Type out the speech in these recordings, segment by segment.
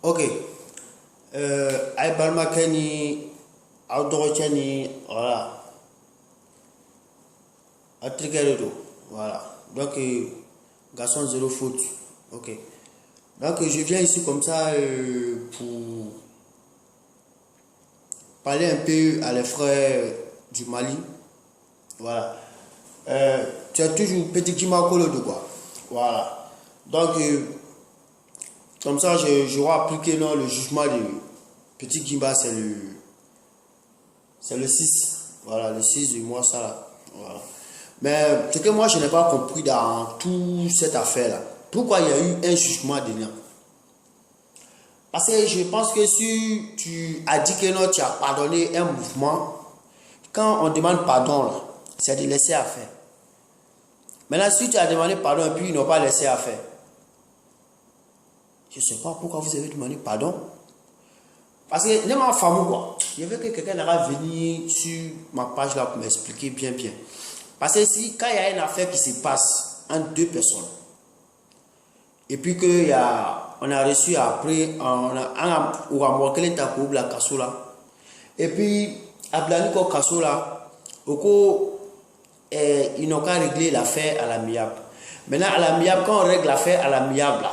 Ok. Ay balmakeni outdoorchani voilà. Atrikeredo voilà. Donc garçon zéro faute. Ok. Donc je viens ici comme ça pour parler un peu à les frères du Mali. Voilà. Tu as toujours petit Kimakolo de quoi. Voilà. Donc comme ça, j'aurai appliqué le jugement de Petit Gimba, c'est le 6. Voilà, le 6 du mois, ça là. Voilà. Mais ce que moi, je n'ai pas compris dans toute cette affaire-là, pourquoi il y a eu un jugement de l'an. Parce que je pense que si tu as dit que non, tu as pardonné un mouvement, quand on demande pardon, là, c'est de laisser à faire. Maintenant, si tu as demandé pardon et puis ils n'ont pas laissé à faire, je ne sais pas pourquoi vous avez demandé pardon. Parce que, ne ma femme quoi, je veux que quelqu'un va venir sur ma page là pour m'expliquer bien. Parce que si, quand il y a une affaire qui se passe entre deux personnes, et puis on a reçu après, on a marqué les tapos de la cassola, et puis, à Blaniko cassola, ils n'ont qu'à régler l'affaire à l'amiable. Maintenant, à l'amiable, quand on règle l'affaire à l'amiable,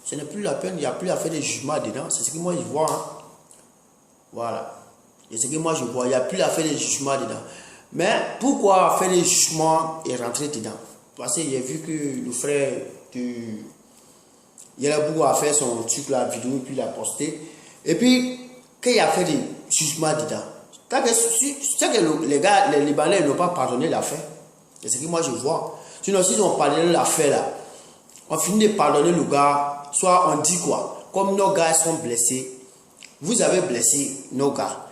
ce n'est plus la peine, il n'y a plus à faire de jugement dedans. C'est ce que moi je vois. Hein. Voilà. C'est ce que moi je vois. Il n'y a plus à faire de jugement dedans. Mais pourquoi faire des jugements et rentrer dedans? Parce que j'ai vu que le frère il a beaucoup à faire son truc, la vidéo, et puis il a posté. Et puis, qu'il a fait des jugements dedans. C'est que les gars, les Libanais n'ont pas pardonné l'affaire. C'est ce que moi je vois. Sinon, s'ils ont pardonné l'affaire là, on finit de pardonner le gars. Soit on dit quoi? Comme nos gars sont blessés, vous avez blessé nos gars.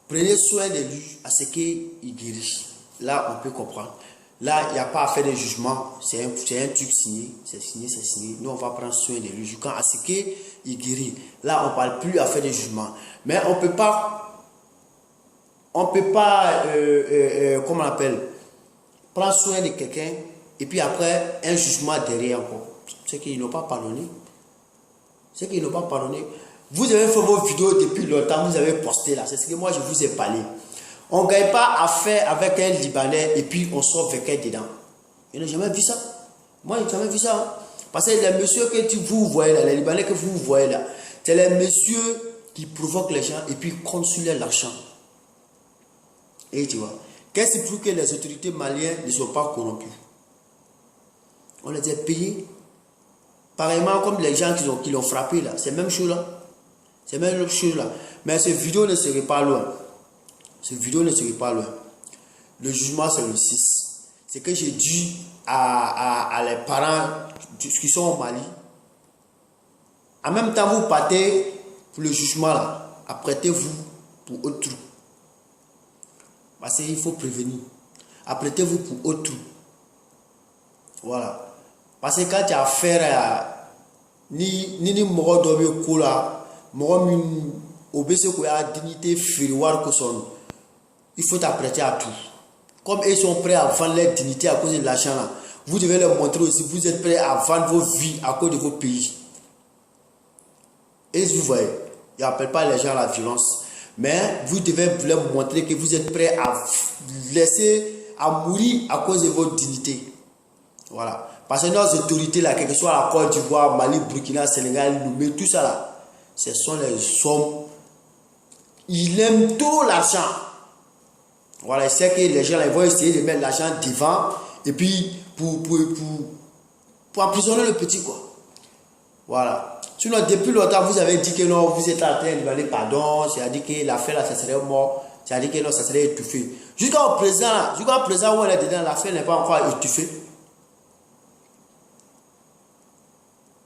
Prenez soin de lui à ce qu'il guérit. Là, on peut comprendre. Là, il n'y a pas à faire de jugement. C'est un truc signé. C'est signé. Nous, on va prendre soin de lui jusqu'à ce qu'il guérit. Là, on ne parle plus à faire de jugement. Mais on ne peut pas, comment on appelle, prendre soin de quelqu'un et puis après, un jugement derrière encore. C'est qu'ils n'ont pas pardonné. C'est qu'ils n'ont pas pardonné. Vous avez fait vos vidéos depuis longtemps, vous avez posté là. C'est ce que moi je vous ai parlé. On ne gagne pas à faire avec un Libanais et puis on sort quelqu'un dedans. Je n'ai jamais vu ça. Moi, je n'ai jamais vu ça. Hein. Parce que les messieurs que vous voyez là, les Libanais que vous voyez là, c'est les messieurs qui provoquent les gens et puis consulent l'argent. Et tu vois, qu'est-ce qui prouve que les autorités maliennes ne sont pas corrompues? On les a payés. Pareillement comme les gens qui l'ont frappé là, c'est la même chose là. C'est la même chose là. Mais cette vidéo ne serait pas loin. Cette vidéo ne serait pas loin. Le jugement c'est le 6. C'est que j'ai dit à les parents qui sont au Mali. En même temps, vous partez pour le jugement là. Apprêtez-vous pour autre truc. Parce qu'il faut prévenir. Apprêtez-vous pour autre truc. Voilà. Parce que quand tu as affaire à ni moro dobe kola, moro min obese ko ya dignité fériwar ko son, il faut t'apprêter à tout. Comme ils sont prêts à vendre leur dignité à cause de l'argent là, vous devez leur montrer aussi, vous êtes prêts à vendre vos vies à cause de vos pays. Et vous voyez, ils n'appellent pas les gens à la violence, mais vous devez leur montrer que vous êtes prêts à laisser à mourir à cause de votre dignité. Voilà. Parce que nos autorités là, quel que soit la Côte d'Ivoire, Mali, Burkina, Sénégal, Noumé, tout ça là, ce sont les hommes. Ils aiment tout l'argent. Voilà, c'est que les gens là, ils vont essayer de mettre l'argent devant et puis pour emprisonner le petit quoi. Voilà. Sinon, depuis longtemps, vous avez dit que non, vous êtes en train de demander pardon, c'est-à-dire que l'affaire là, ça serait mort, c'est-à-dire que non, ça serait étouffé. Jusqu'à présent où elle est dedans, l'affaire n'est pas encore étouffée.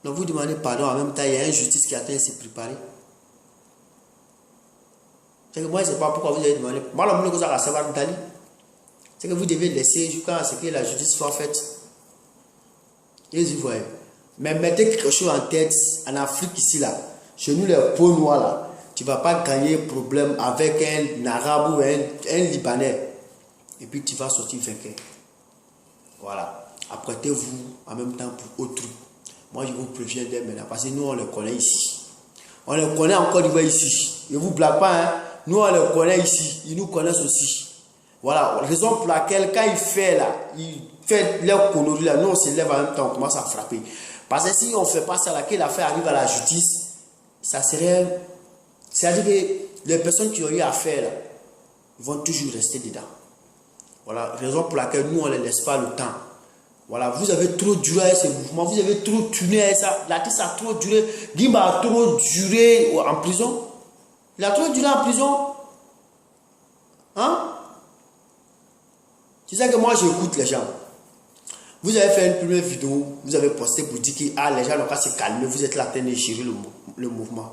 Donc vous demandez pardon, en même temps, il y a une justice qui est en train de se préparer. C'est que moi, je ne sais pas pourquoi vous avez demandé. Moi, le monde à savoir Dali. C'est que vous devez laisser jusqu'à ce que la justice soit faite. Et vous voyez. Mais mettez quelque chose en tête, en Afrique ici, là, chez nous, les peaux noires, là, tu ne vas pas gagner problème avec un arabe ou un Libanais. Et puis tu vas sortir vainqueur. Voilà. Apprêtez-vous en même temps pour autrui. Moi, je vous préviens dès maintenant, parce que nous, on les connaît ici. On les connaît en Côte d'Ivoire ici. Je ne vous blague pas, hein. Nous, on les connaît ici. Ils nous connaissent aussi. Voilà, raison pour laquelle, quand il fait là, il fait leur conneries là, nous, on se lève en même temps, on commence à frapper. Parce que si on ne fait pas ça là, que l'affaire arrive à la justice, ça serait... C'est-à-dire que les personnes qui ont eu affaire là, ils vont toujours rester dedans. Voilà, raison pour laquelle nous, on ne les laisse pas le temps. Voilà, vous avez trop duré avec ce mouvement, vous avez trop tourné avec ça. L'artiste a trop duré. Gimba a trop duré en prison. Il a trop duré en prison. Hein? C'est ça que moi j'écoute les gens. Vous avez fait une première vidéo, vous avez posté pour dire que les gens n'ont pas se calmer, vous êtes là en train de gérer le mouvement.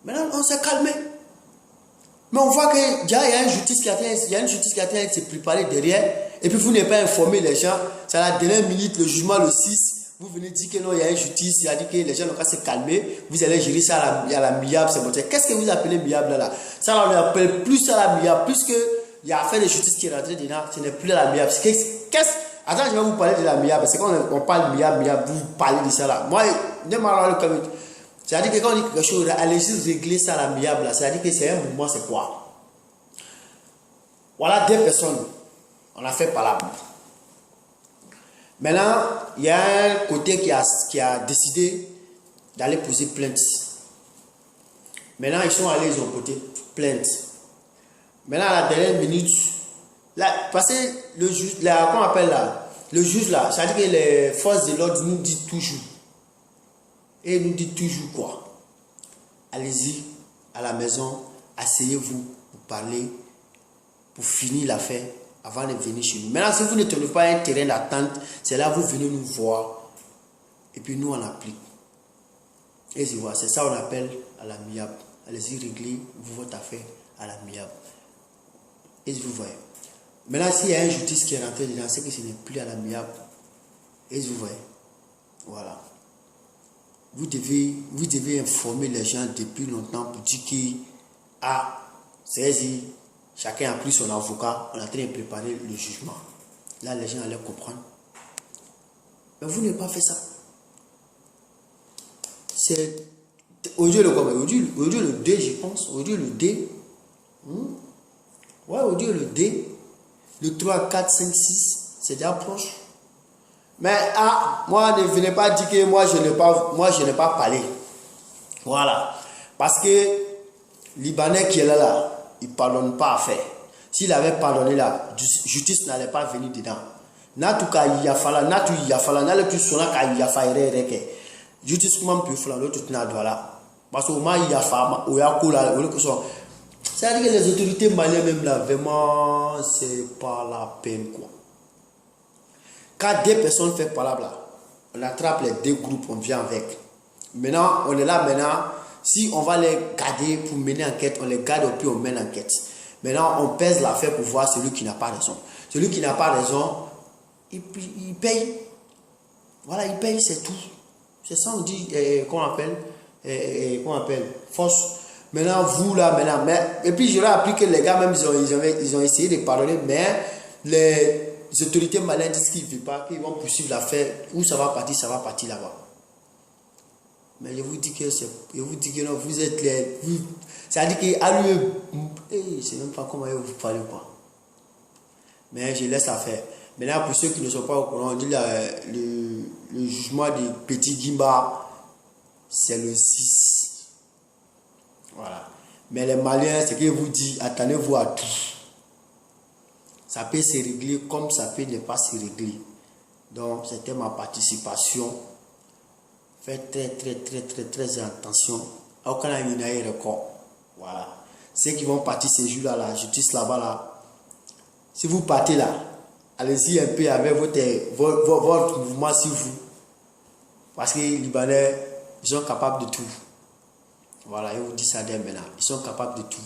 Maintenant, on s'est calmé. Mais on voit qu'il y a une justice qui a été se préparer derrière. Et puis vous n'avez pas informé les gens. C'est à la dernière minute, le jugement le 6. Vous venez dire que non, il y a une justice. Il a dit que les gens n'ont qu'à se calmer. Vous allez gérer ça à la miable. Qu'est-ce que vous appelez miable là? Ça, on n'appelle plus ça la miable. Puisque il y a affaire de justice qui est rentrée dedans, ce n'est plus la miable. Attends, je vais vous parler de la miable. C'est quand on parle miable, vous parlez de ça là. Moi, c'est-à-dire que quand on dit quelque chose, allez-y régler ça à la miable. C'est-à-dire que c'est un mouvement, c'est quoi? Voilà 2 personnes. On a fait par là. Maintenant, il y a un côté qui a décidé d'aller poser plainte. Maintenant, ils sont allés, ils ont porté plainte. Maintenant, à la dernière minute, là, parce que le juge, là, comment on appelle là? Le juge là, c'est-à-dire que les forces de l'ordre nous disent toujours. Et nous dit toujours quoi? Allez-y à la maison, asseyez-vous pour parler, pour finir l'affaire avant de venir chez nous. Maintenant, si vous ne tenez pas un terrain d'attente, c'est là que vous venez nous voir. Et puis nous, on applique. Et c'est ça qu'on appelle à l'amiable. Allez-y régler votre affaire à l'amiable. Et vous voyez. Maintenant, s'il y a une justice qui est rentrée dedans, c'est que ce n'est plus à l'amiable. Et vous voyez. Voilà. Vous devez informer les gens depuis longtemps pour dire que c'est-à-dire, chacun a pris son avocat, on est en train de préparer le jugement. Là, les gens allaient comprendre. Mais vous n'avez pas fait ça. C'est aujourd'hui le D, je pense. Aujourd'hui le D. Ouais, aujourd'hui le D. Le 3, 4, 5, 6, c'est déjà proche. Mais moi, ne venez pas dire que moi, je n'ai pas parlé. Voilà. Parce que Libanais qui est là, il ne pardonne pas à faire. S'il avait pardonné là, justice n'allait pas venir dedans. Natu ka yafala, natu yafala, n'allait plus sonner ka yafa reke. Justice comment peut faire l'autre tout n'a là. Parce que moi yafa, oyakola, c'est-à-dire que les autorités maliennes même là, vraiment, c'est pas la peine quoi. Quand 2 personnes font par là, on attrape les 2 groupes, on vient avec. Maintenant, on est là maintenant. Si on va les garder pour mener enquête, on les garde et puis on mène enquête. Maintenant, on pèse l'affaire pour voir celui qui n'a pas raison. Celui qui n'a pas raison, il paye. Voilà, il paye, c'est tout. C'est ça, on dit, qu'on appelle force. Maintenant, vous là, et puis je leur ai appris que les gars, même, ils ont essayé de pardonner, mais les autorités maliennes disent qu'ils ne veulent pas, qu'ils vont poursuivre l'affaire. Où ça va partir là-bas. Mais je vous dis que non, vous êtes les... C'est-à-dire qu'à lui, je ne sais même pas comment vous parlez quoi. Mais je laisse la faire. Maintenant, pour ceux qui ne sont pas au courant, on dit le jugement de Petit Gimba, c'est le 6. Voilà. Mais les Maliens, ce que vous dit, attendez-vous à tout. Ça peut se régler comme ça peut ne pas se régler. Donc, c'était ma participation. Faites très attention. Aucun ait record. Voilà. Ceux qui vont partir ces jours-là, la justice là-bas, là. Si vous partez là, allez-y un peu avec votre mouvement sur vous. Parce que les Libanais, ils sont capables de tout. Voilà, je vous dis ça dès maintenant. Ils sont capables de tout.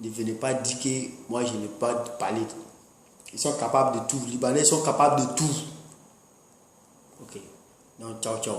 Ne venez pas dire que moi je n'ai pas parlé. Ils sont capables de tout. Les Libanais sont capables de tout. Ok. Donc, ciao, ciao.